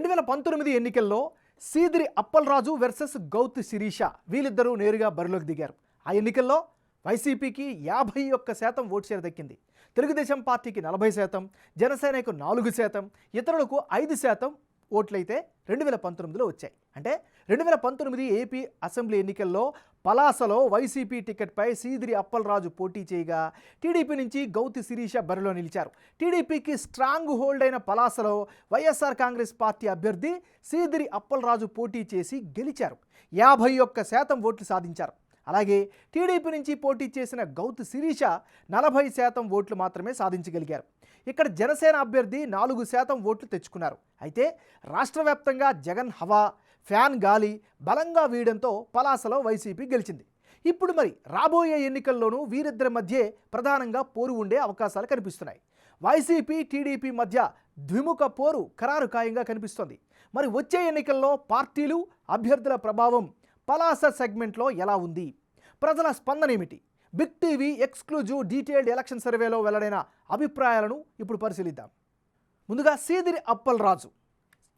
2019 ఎన్నికల్లో సీదిరి అప్పలరాజు వర్సెస్ గౌతు శిరీష వీళ్ళిద్దరూ నేరుగా బరిలోకి దిగారు. ఆ ఎన్నికల్లో వైసీపీకి 51% ఓటు షేర్ దక్కింది. తెలుగుదేశం పార్టీకి 40%, జనసేనకు 4%, ఇతరులకు 5% ఓట్లయితే 2019లో వచ్చాయి. అంటే 2019 ఏపీ అసెంబ్లీ ఎన్నికల్లో పలాసలో వైసీపీ టికెట్పై సీదిరి అప్పలరాజు పోటీ చేయగా టీడీపీ నుంచి గౌతు శిరీష బరిలో నిలిచారు. టీడీపీకి స్ట్రాంగ్ హోల్డ్ అయిన పలాసలో వైఎస్ఆర్ కాంగ్రెస్ పార్టీ అభ్యర్థి సీదిరి అప్పలరాజు పోటీ చేసి గెలిచారు. 51% ఓట్లు సాధించారు. అలాగే టీడీపీ నుంచి పోటీ చేసిన గౌతు శిరీష 40% ఓట్లు మాత్రమే సాధించగలిగారు. ఇక్కడ జనసేన అభ్యర్థి 4% ఓట్లు తెచ్చుకున్నారు. అయితే రాష్ట్ర వ్యాప్తంగా జగన్ హవా, ఫ్యాన్ గాలి బలంగా వీయడంతో పలాసలో వైసీపీ గెలిచింది. ఇప్పుడు మరి రాబోయే ఎన్నికల్లోనూ వీరిద్దరి మధ్యే ప్రధానంగా పోరు ఉండే అవకాశాలు కనిపిస్తున్నాయి. వైసీపీ టీడీపీ మధ్య ద్విముఖ పోరు ఖరారు ఖాయంగా కనిపిస్తోంది. మరి వచ్చే ఎన్నికల్లో పార్టీలు, అభ్యర్థుల ప్రభావం పలాస సెగ్మెంట్లో ఎలా ఉంది? ప్రజల స్పందన ఏమిటి? Big TV exclusive detailed election సర్వేలో వెల్లడైన అభిప్రాయాలను ఇప్పుడు పరిశీలిద్దాం. ముందుగా సీదిరి అప్పలరాజు.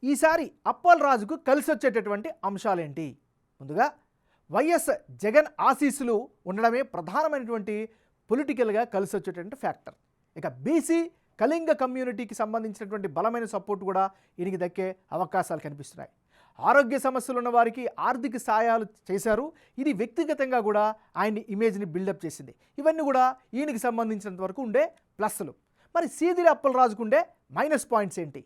ఈసారి అప్పలరాజుకు కలిసి వచ్చేటటువంటి అంశాలేంటి? ముందుగా వైఎస్ జగన్ ఆశీస్సులు ఉండడమే ప్రధానమైనటువంటి పొలిటికల్గా కలిసి వచ్చేటువంటి ఫ్యాక్టర్. ఇక బీసీ కళింగ కమ్యూనిటీకి సంబంధించినటువంటి బలమైన సపోర్ట్ కూడా ఈయనకి దక్కే అవకాశాలు కనిపిస్తున్నాయి. ఆరోగ్య సమస్యలు ఉన్న వారికి ఆర్థిక సాయాలు చేశారు. ఇది వ్యక్తిగతంగా కూడా ఆయన్ని ఇమేజ్ని బిల్డప్ చేసింది. ఇవన్నీ కూడా ఈయనకి సంబంధించినంత వరకు ఉండే ప్లస్లు. మరి సీదిరి అప్పలరాజుకు ఉండే మైనస్ పాయింట్స్ ఏంటి?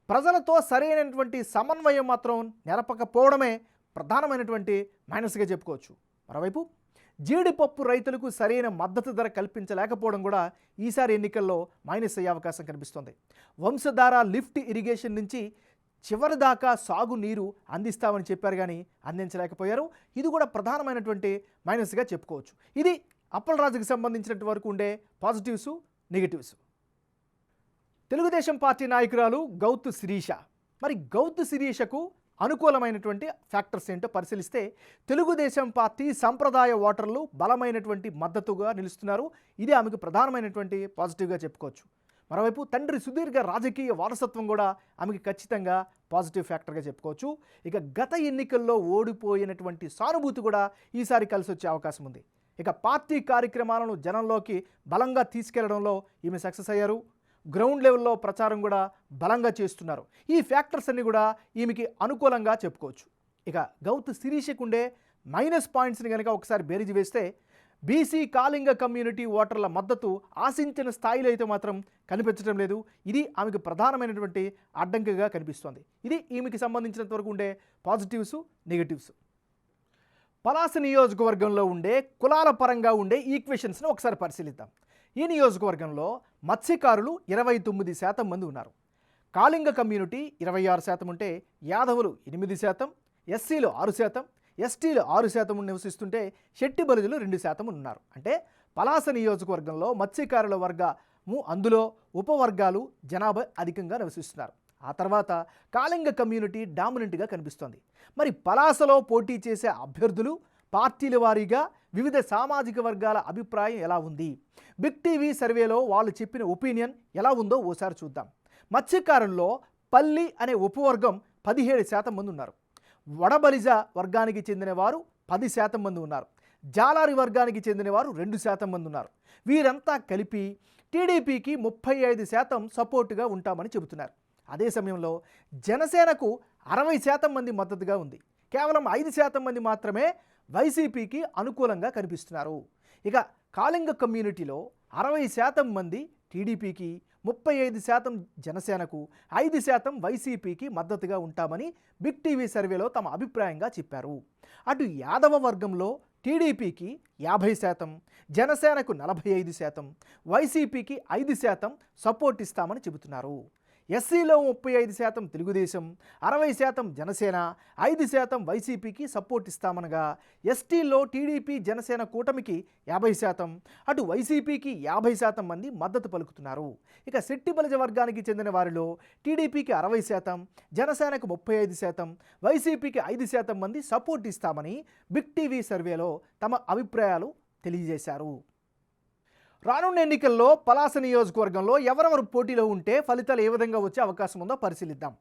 ప్రజలతో సరైనటువంటి సమన్వయం మాత్రం నెరపకపోవడమే ప్రధానమైనటువంటి మైనస్గా చెప్పుకోవచ్చు. మరోవైపు జీడిపప్పు రైతులకు సరైన మద్దతు ధర కల్పించలేకపోవడం కూడా ఈసారి ఎన్నికల్లో మైనస్ అయ్యే అవకాశం కనిపిస్తుంది. వంశధార లిఫ్ట్ ఇరిగేషన్ నుంచి చివరి దాకా సాగు నీరు అందిస్తామని చెప్పారు, కానీ అందించలేకపోయారు. ఇది కూడా ప్రధానమైనటువంటి మైనస్గా చెప్పుకోవచ్చు. ఇది అప్పలరాజుకి సంబంధించినంత వరకు ఉండే పాజిటివ్స్, నెగిటివ్స్. తెలుగుదేశం పార్టీ నాయకురాలు గౌతు శిరీష. మరి గౌతు శిరీషకు అనుకూలమైనటువంటి ఫ్యాక్టర్స్ ఏంటో పరిశీలిస్తే తెలుగుదేశం పార్టీ సంప్రదాయ ఓటర్లు బలమైనటువంటి మద్దతుగా నిలుస్తున్నారు. ఇది ఆమెకు ప్రధానమైనటువంటి పాజిటివ్గా చెప్పుకోవచ్చు. మరోవైపు తండ్రి సుదీర్ఘ రాజకీయ వారసత్వం కూడా ఆమెకి ఖచ్చితంగా పాజిటివ్ ఫ్యాక్టర్గా చెప్పుకోవచ్చు. ఇక గత ఎన్నికల్లో ఓడిపోయినటువంటి సానుభూతి కూడా ఈసారి కలిసి వచ్చే అవకాశం ఉంది. ఇక పార్టీ కార్యక్రమాలను జనంలోకి బలంగా తీసుకెళ్లడంలో ఈమె సక్సెస్ అయ్యారు. గ్రౌండ్ లెవెల్లో ప్రచారం కూడా బలంగా చేస్తున్నారు. ఈ ఫ్యాక్టర్స్ అన్నీ కూడా ఈమెకి అనుకూలంగా చెప్పుకోవచ్చు. ఇక గౌతు శిరీషకుండే మైనస్ పాయింట్స్ని కనుక ఒకసారి బేరీజు వేస్తే బీసీ కాళింగ కమ్యూనిటీ ఓటర్ల మద్దతు ఆశించిన స్థాయిలో అయితే మాత్రం కనిపించడం లేదు. ఇది ఆమెకు ప్రధానమైనటువంటి అడ్డంకిగా కనిపిస్తోంది. ఇది ఈమెకి సంబంధించినంత వరకు ఉండే పాజిటివ్స్, నెగిటివ్స్. పలాస నియోజకవర్గంలో ఉండే కులాల పరంగా ఉండే ఈక్వేషన్స్ని ఒకసారి పరిశీలిద్దాం. ఈ నియోజకవర్గంలో మత్స్యకారులు 29% మంది ఉన్నారు. కాళింగ కమ్యూనిటీ 26% ఉంటే యాదవులు 8%, ఎస్సీలు 6%, ఎస్టీలు 6% నివసిస్తుంటే శెట్టి బలిజులు 2% ఉన్నారు. అంటే పలాస నియోజకవర్గంలో మత్స్యకారుల వర్గము, అందులో ఉపవర్గాలు జనాభా అధికంగా నివసిస్తున్నారు. ఆ తర్వాత కాళింగ కమ్యూనిటీ డామినెంట్గా కనిపిస్తోంది. మరి పలాసలో పోటీ చేసే అభ్యర్థులు పార్టీల వారీగా వివిధ సామాజిక వర్గాల అభిప్రాయం ఎలా ఉంది? బిగ్ టీవీ సర్వేలో వాళ్ళు చెప్పిన ఒపీనియన్ ఎలా ఉందో ఓసారి చూద్దాం. మత్స్యకారుల్లో పల్లి అనే ఉపవర్గం 17% మంది ఉన్నారు. వడబలిజ వర్గానికి చెందిన వారు 10% మంది ఉన్నారు. జాలారి వర్గానికి చెందిన వారు 2% మంది ఉన్నారు. వీరంతా కలిపి టీడీపీకి 35% సపోర్టుగా ఉంటామని చెబుతున్నారు. అదే సమయంలో జనసేనకు 60% మంది మద్దతుగా ఉంది. కేవలం 5% మంది మాత్రమే వైసీపీకి అనుకూలంగా కనిపిస్తున్నారు. ఇక కాళింగ కమ్యూనిటీలో 60% మంది టీడీపీకి, 35% జనసేనకు, 5% వైసీపీకి మద్దతుగా ఉంటామని బిగ్ టీవీ సర్వేలో తమ అభిప్రాయంగా చెప్పారు. అటు యాదవ వర్గంలో టీడీపీకి 50%, జనసేనకు 45%, వైసీపీకి 5% సపోర్ట్ ఇస్తామని చెబుతున్నారు. ఎస్సీలో 35% తెలుగుదేశం, 60% జనసేన, 5% వైసీపీకి సపోర్ట్ ఇస్తామనగా ఎస్టీల్లో టీడీపీ జనసేన కూటమికి 50%, అటు వైసీపీకి 50% మంది మద్దతు పలుకుతున్నారు. ఇక శెట్టి బలిజ వర్గానికి చెందిన వారిలో టీడీపీకి 60%, జనసేనకు 35%, వైసీపీకి 5% మంది సపోర్ట్ ఇస్తామని బిగ్ టీవీ సర్వేలో తమ అభిప్రాయాలు తెలియజేశారు. రానున్న ఎన్నికల్లో పలాస నియోజకవర్గంలో ఎవరెవరు పోటీలో ఉంటే ఫలితాలు ఏ విధంగా వచ్చే అవకాశం ఉందో పరిశీలిద్దాం.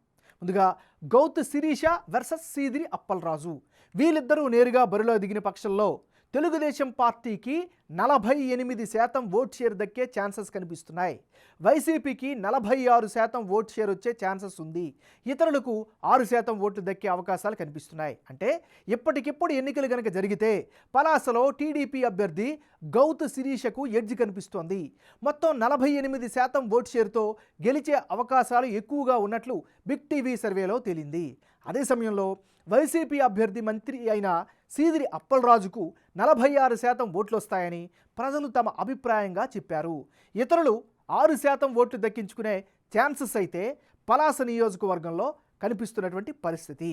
ముందుగా గౌతు శిరీష వర్సెస్ సీదిరి అప్పలరాజు. వీళ్ళిద్దరూ నేరుగా బరిలో దిగిన పక్షంలో తెలుగుదేశం పార్టీకి 48% ఓట్ షేర్ దక్కే ఛాన్సెస్ కనిపిస్తున్నాయి. వైసీపీకి 46% ఓట్ షేర్ వచ్చే ఛాన్సెస్ ఉంది. ఇతరులకు 6% ఓట్లు దక్కే అవకాశాలు కనిపిస్తున్నాయి. అంటే ఇప్పటికిప్పుడు ఎన్నికలు కనుక జరిగితే పలాసలో టీడీపీ అభ్యర్థి గౌతు శిరీషకు ఎడ్జ్ కనిపిస్తోంది. మొత్తం 48% ఓట్ షేర్తో గెలిచే అవకాశాలు ఎక్కువగా ఉన్నట్లు బిగ్ టీవీ సర్వేలో తేలింది. అదే సమయంలో వైసీపీ అభ్యర్థి మంత్రి అయిన సీదిరి అప్పలరాజుకు 46% ఓట్లు వస్తాయని ప్రజలు తమ అభిప్రాయంగా చెప్పారు. ఇతరులు 6% ఓట్లు దక్కించుకునే ఛాన్సెస్ అయితే పలాస నియోజకవర్గంలో కనిపిస్తున్నటువంటి పరిస్థితి.